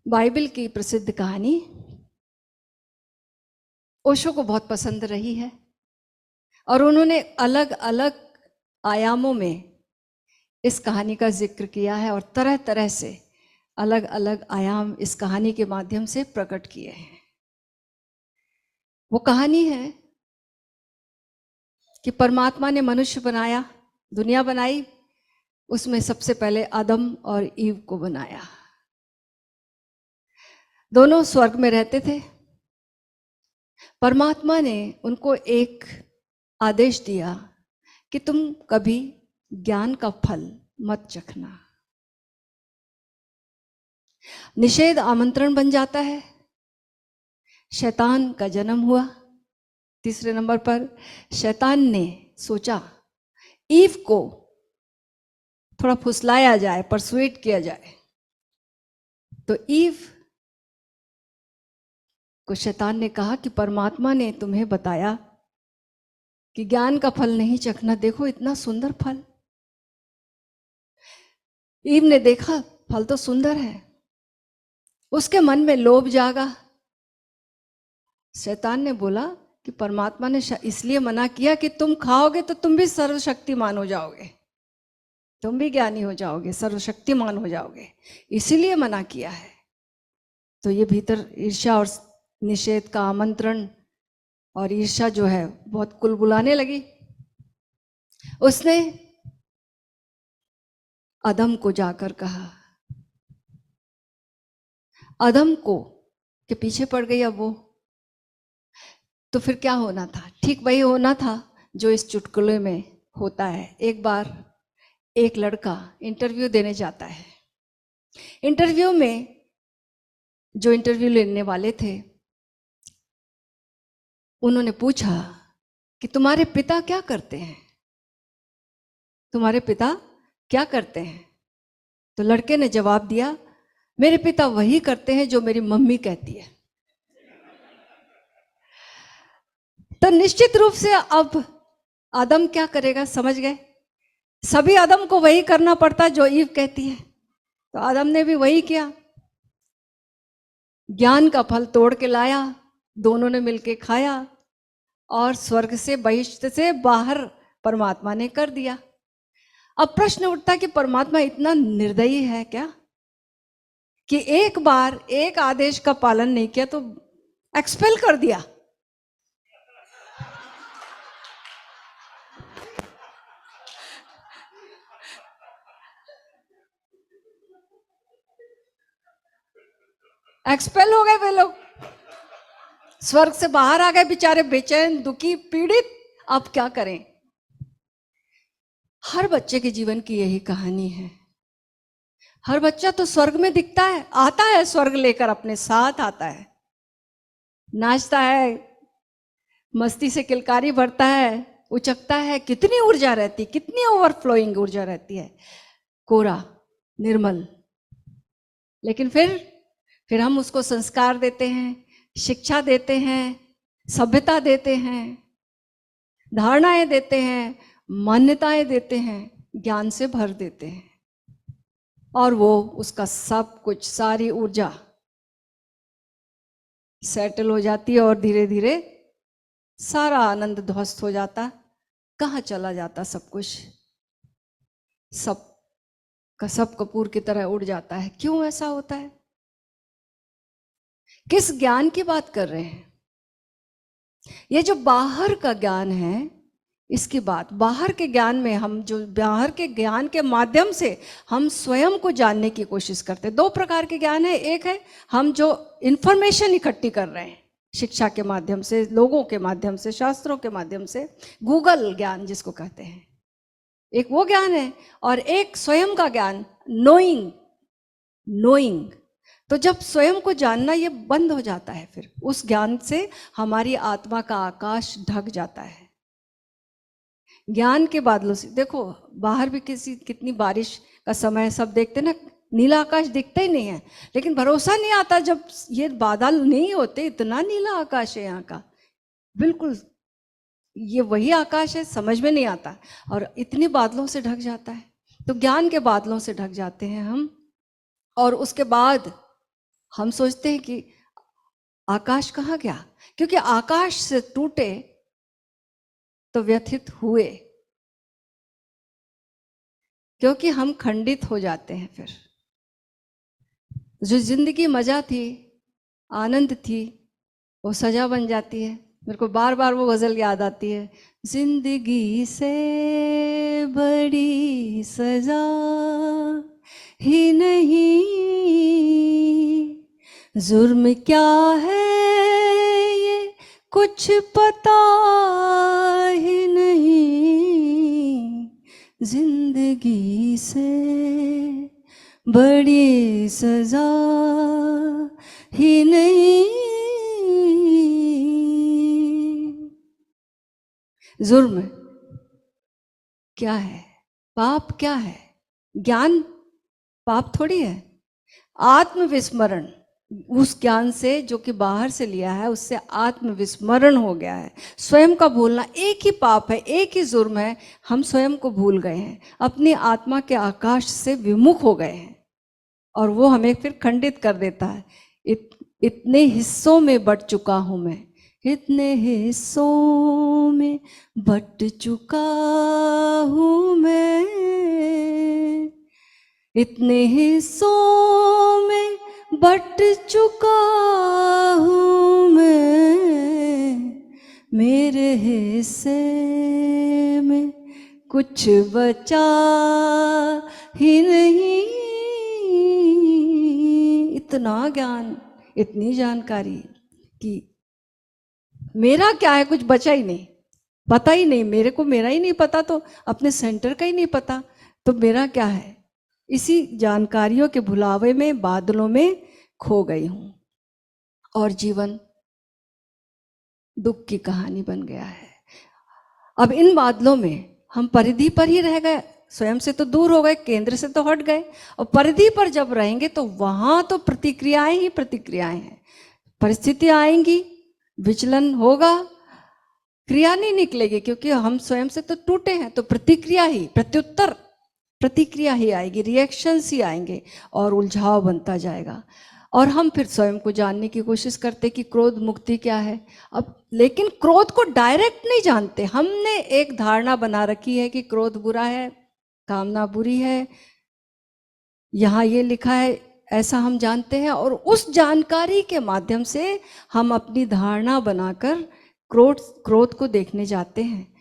Bible की प्रसिद्ध कहानी ओशो को बहुत पसंद रही है और उन्होंने अलग अलग आयामों में इस कहानी का जिक्र किया है और तरह तरह से अलग अलग आयाम इस कहानी के माध्यम से प्रकट किए हैं। वो कहानी है कि परमात्मा ने मनुष्य बनाया, दुनिया बनाई, उसमें सबसे पहले आदम और ईव को बनाया। दोनों स्वर्ग में रहते थे। परमात्मा ने उनको एक आदेश दिया कि तुम कभी ज्ञान का फल मत चखना। निषेध आमंत्रण बन जाता है। शैतान का जन्म हुआ। तीसरे नंबर पर शैतान ने सोचा ईव को थोड़ा फुसलाया जाए, परसुएट किया जाए। तो ईव को शैतान ने कहा कि परमात्मा ने तुम्हें बताया कि ज्ञान का फल नहीं चखना, देखो इतना सुंदर फल। ईव ने देखा फल तो सुंदर है, उसके मन में लोभ जागा। शैतान ने बोला कि परमात्मा ने इसलिए मना किया कि तुम खाओगे तो तुम भी सर्वशक्तिमान हो जाओगे, तुम भी ज्ञानी हो जाओगे, सर्वशक्तिमान हो जाओगे, इसीलिए मना किया है। तो ये भीतर ईर्ष्या और निषेध का आमंत्रण और ईर्ष्या जो है बहुत कुलबुलाने लगी। उसने अदम को जाकर कहा, अदम को के पीछे पड़ गई। अब वो तो फिर क्या होना था? ठीक वही होना था जो इस चुटकुले में होता है। एक बार एक लड़का इंटरव्यू देने जाता है। इंटरव्यू में जो इंटरव्यू लेने वाले थे उन्होंने पूछा कि तुम्हारे पिता क्या करते हैं, तुम्हारे पिता क्या करते हैं? तो लड़के ने जवाब दिया, मेरे पिता वही करते हैं जो मेरी मम्मी कहती है। तो निश्चित रूप से अब आदम क्या करेगा, समझ गए? सभी आदम को वही करना पड़ता जो ईव कहती है। तो आदम ने भी वही किया, ज्ञान का फल तोड़ के लाया, दोनों ने मिलके खाया और स्वर्ग से बहिष्ठ से बाहर परमात्मा ने कर दिया। अब प्रश्न उठता कि परमात्मा इतना निर्दयी है क्या कि एक बार एक आदेश का पालन नहीं किया तो एक्सपेल कर दिया। एक्सपेल हो गए वे लोग, स्वर्ग से बाहर आ गए, बेचारे बेचैन, दुखी, पीड़ित। अब क्या करें? हर बच्चे के जीवन की यही कहानी है। हर बच्चा तो स्वर्ग में दिखता है, आता है स्वर्ग लेकर अपने साथ आता है, नाचता है, मस्ती से किलकारी भरता है, उचकता है, कितनी ऊर्जा रहती, कितनी ओवरफ्लोइंग ऊर्जा रहती है, कोरा निर्मल। लेकिन फिर हम उसको संस्कार देते हैं, शिक्षा देते हैं, सभ्यता देते हैं, धारणाएं देते हैं, मान्यताएं देते हैं, ज्ञान से भर देते हैं और वो उसका सब कुछ, सारी ऊर्जा सेटल हो जाती है और धीरे धीरे सारा आनंद ध्वस्त हो जाता। कहाँ चला जाता सब कुछ? सब का सब कपूर की तरह उड़ जाता है। क्यों ऐसा होता है? किस ज्ञान की बात कर रहे हैं? ये जो बाहर का ज्ञान है, इसकी बात, बाहर के ज्ञान में हम जो बाहर के ज्ञान के माध्यम से हम स्वयं को जानने की कोशिश करते हैं। दो प्रकार के ज्ञान है। एक है हम जो इंफॉर्मेशन इकट्ठी कर रहे हैं शिक्षा के माध्यम से, लोगों के माध्यम से, शास्त्रों के माध्यम से, गूगल ज्ञान जिसको कहते हैं, एक वो ज्ञान है। और एक स्वयं का ज्ञान, नोइंग। तो जब स्वयं को जानना ये बंद हो जाता है, फिर उस ज्ञान से हमारी आत्मा का आकाश ढक जाता है। ज्ञान के बादलों से देखो, बाहर भी कितनी बारिश का समय, सब देखते ना, नीला आकाश दिखता ही नहीं है, लेकिन भरोसा नहीं आता जब ये बादल नहीं होते, इतना नीला आकाश है यहाँ का, बिल्कुल ये वही आकाश है, समझ में नहीं आता, और इतने बादलों से ढक जाता है। तो ज्ञान के बादलों से ढक जाते हैं हम। और उसके बाद हम सोचते हैं कि आकाश कहाँ गया, क्योंकि आकाश से टूटे तो व्यथित हुए, क्योंकि हम खंडित हो जाते हैं। फिर जो जिंदगी मजा थी, आनंद थी, वो सजा बन जाती है। मेरे को बार बार वो गजल याद आती है, जिंदगी से बड़ी सजा ही नहीं, जुर्म क्या है ये कुछ पता ही नहीं, जिंदगी से बड़ी सजा ही नहीं। जुर्म क्या है, पाप क्या है? ज्ञान पाप थोड़ी है। आत्मविस्मरण, उस ज्ञान से जो कि बाहर से लिया है, उससे आत्मविस्मरण हो गया है। स्वयं का भूलना एक ही पाप है, एक ही जुर्म है। हम स्वयं को भूल गए हैं, अपनी आत्मा के आकाश से विमुख हो गए हैं, और वो हमें फिर खंडित कर देता है। इतने हिस्सों में बट चुका हूं मैं, इतने हिस्सों में बट चुका हूं मैं, इतने हिस्सों में बट चुका हूं मैं, मेरे हिस्से में कुछ बचा ही नहीं। इतना ज्ञान, इतनी जानकारी कि मेरा क्या है कुछ बचा ही नहीं, पता ही नहीं मेरे को, मेरा ही नहीं पता, तो अपने सेंटर का ही नहीं पता, तो मेरा क्या है? इसी जानकारियों के भुलावे में, बादलों में खो गई हूं, और जीवन दुख की कहानी बन गया है। अब इन बादलों में हम परिधि पर ही रह गए, स्वयं से तो दूर हो गए, केंद्र से तो हट गए, और परिधि पर जब रहेंगे तो वहां तो प्रतिक्रियाएं ही प्रतिक्रियाएं हैं। परिस्थितियां आएंगी, विचलन होगा, क्रिया नहीं निकलेगी, क्योंकि हम स्वयं से तो टूटे हैं। तो प्रतिक्रिया ही, प्रत्युत्तर प्रतिक्रिया ही आएगी, रिएक्शंस ही आएंगे, और उलझाव बनता जाएगा। और हम फिर स्वयं को जानने की कोशिश करते कि क्रोध मुक्ति क्या है। अब लेकिन क्रोध को डायरेक्ट नहीं जानते, हमने एक धारणा बना रखी है कि क्रोध बुरा है, कामना बुरी है, यहाँ ये लिखा है, ऐसा हम जानते हैं। और उस जानकारी के माध्यम से हम अपनी धारणा बनाकर क्रोध को देखने जाते हैं।